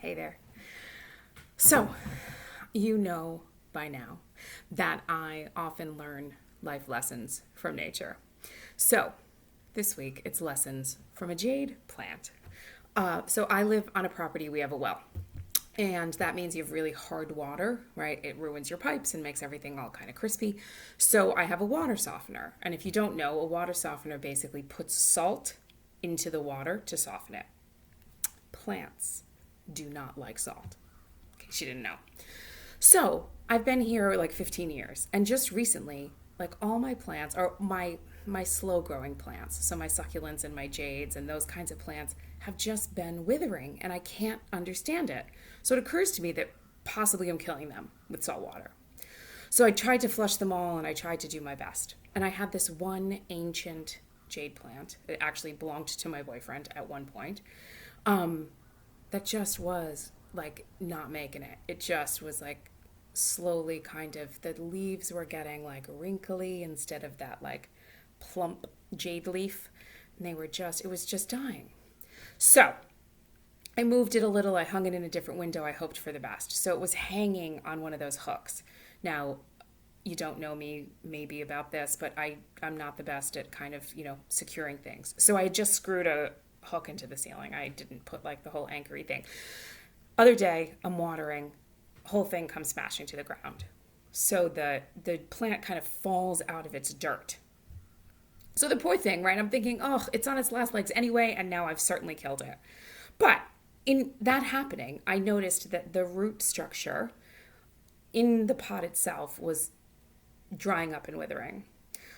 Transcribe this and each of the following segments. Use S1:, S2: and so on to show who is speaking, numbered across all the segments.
S1: Hey there. So, you know by now that I often learn life lessons from nature. So, this week it's lessons from a jade plant. So, I live on a property, we have a well. And that means you have really hard water, right? It ruins your pipes and makes everything all kind of crispy. So, I have a water softener. And if you don't know, a water softener basically puts salt into the water to soften it. Plants do not like salt. In case you didn't know. So I've been here like 15 years, and just recently, like all my plants, or my slow growing plants, so my succulents and my jades and those kinds of plants have just been withering, and I can't understand it. So it occurs to me that possibly I'm killing them with salt water. So I tried to flush them all, and I tried to do my best. And I had this one ancient jade plant. It actually belonged to my boyfriend at one point. That just was like not making it. It just was like slowly kind of, the leaves were getting like wrinkly instead of that like plump jade leaf. And it was just dying. So I moved it a little. I hung it in a different window. I hoped for the best. So it was hanging on one of those hooks. Now, you don't know me maybe about this, but I'm not the best at kind of, securing things. So I just screwed a hook into the ceiling. I didn't put like the whole anchory thing. Other day, I'm watering, whole thing comes smashing to the ground. So the plant kind of falls out of its dirt. So the poor thing, right? I'm thinking, oh, it's on its last legs anyway, and now I've certainly killed it. But in that happening, I noticed that the root structure in the pot itself was drying up and withering.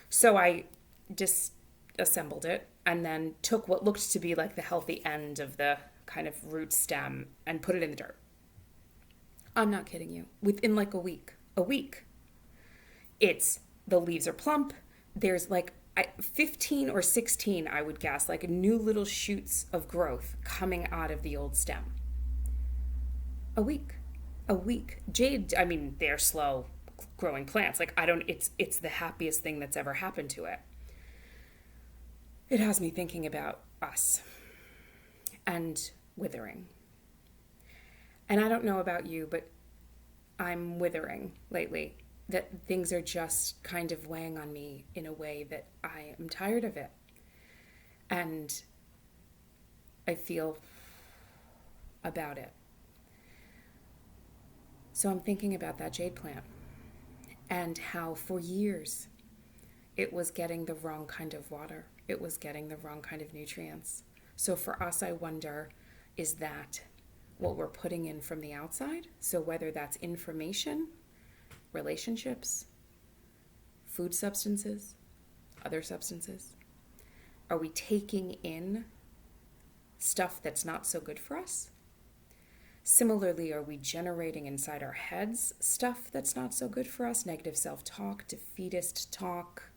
S1: So I disassembled it and then took what looked to be like the healthy end of the kind of root stem and put it in the dirt. I'm not kidding you. Within like a week, the leaves are plump. There's like 15 or 16, I would guess, like new little shoots of growth coming out of the old stem. A week. Jade, I mean, they're slow growing plants. Like it's the happiest thing that's ever happened to it. It has me thinking about us and withering. And I don't know about you, but I'm withering lately. That things are just kind of weighing on me in a way that I am tired of it. And I feel about it. So I'm thinking about that jade plant and how for years it was getting the wrong kind of water. It was getting the wrong kind of nutrients. So for us, I wonder, is that what we're putting in from the outside? So whether that's information, relationships, food substances, other substances, are we taking in stuff that's not so good for us? Similarly, are we generating inside our heads stuff that's not so good for us? Negative self-talk, defeatist talk,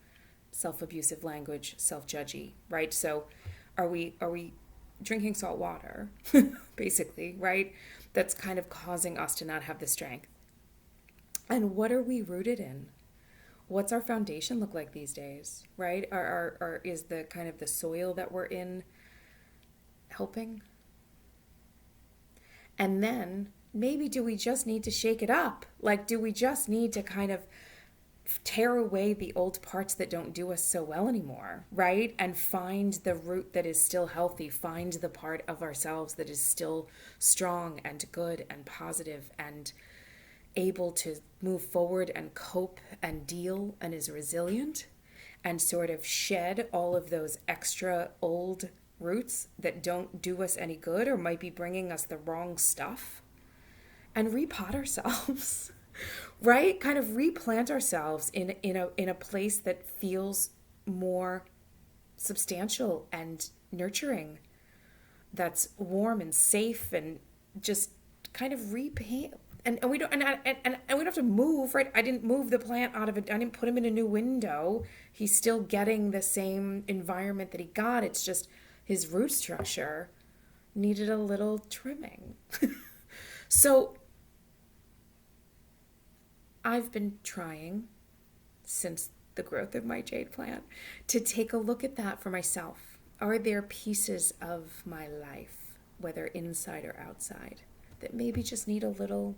S1: self-abusive language, self-judgy, right? So are we drinking salt water, basically, right? That's kind of causing us to not have the strength. And what are we rooted in? What's our foundation look like these days, right? Is the kind of the soil that we're in helping? And then maybe do we just need to shake it up? Like, do we just need to kind of tear away the old parts that don't do us so well anymore, right? And find the root that is still healthy, find the part of ourselves that is still strong and good and positive and able to move forward and cope and deal and is resilient, and sort of shed all of those extra old roots that don't do us any good or might be bringing us the wrong stuff, and repot ourselves. Right? Kind of replant ourselves in a place that feels more substantial and nurturing, that's warm and safe, and just kind of repaint. And we don't and we don't have to move, right? I didn't move the plant out of it. I didn't put him in a new window. He's still getting the same environment that he got. It's just his root structure needed a little trimming. So I've been trying since the growth of my jade plant to take a look at that for myself. Are there pieces of my life, whether inside or outside, that maybe just need a little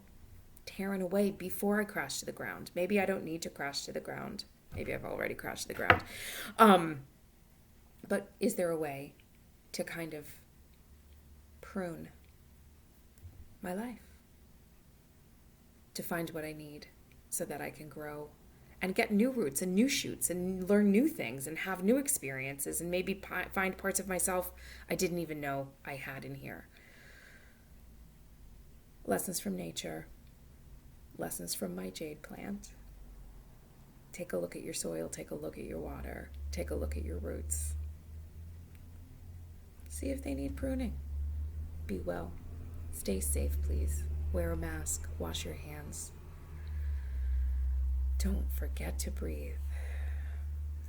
S1: tearing away before I crash to the ground. Maybe I don't need to crash to the ground. Maybe I've already crashed to the ground. But is there a way to kind of prune my life to find what I need so that I can grow and get new roots and new shoots and learn new things and have new experiences and maybe find parts of myself I didn't even know I had in here. Lessons from nature, lessons from my jade plant. Take a look at your soil, take a look at your water, take a look at your roots. See if they need pruning. Be well. Stay safe, please. Wear a mask, wash your hands. Don't forget to breathe,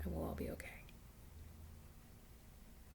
S1: and we'll all be okay.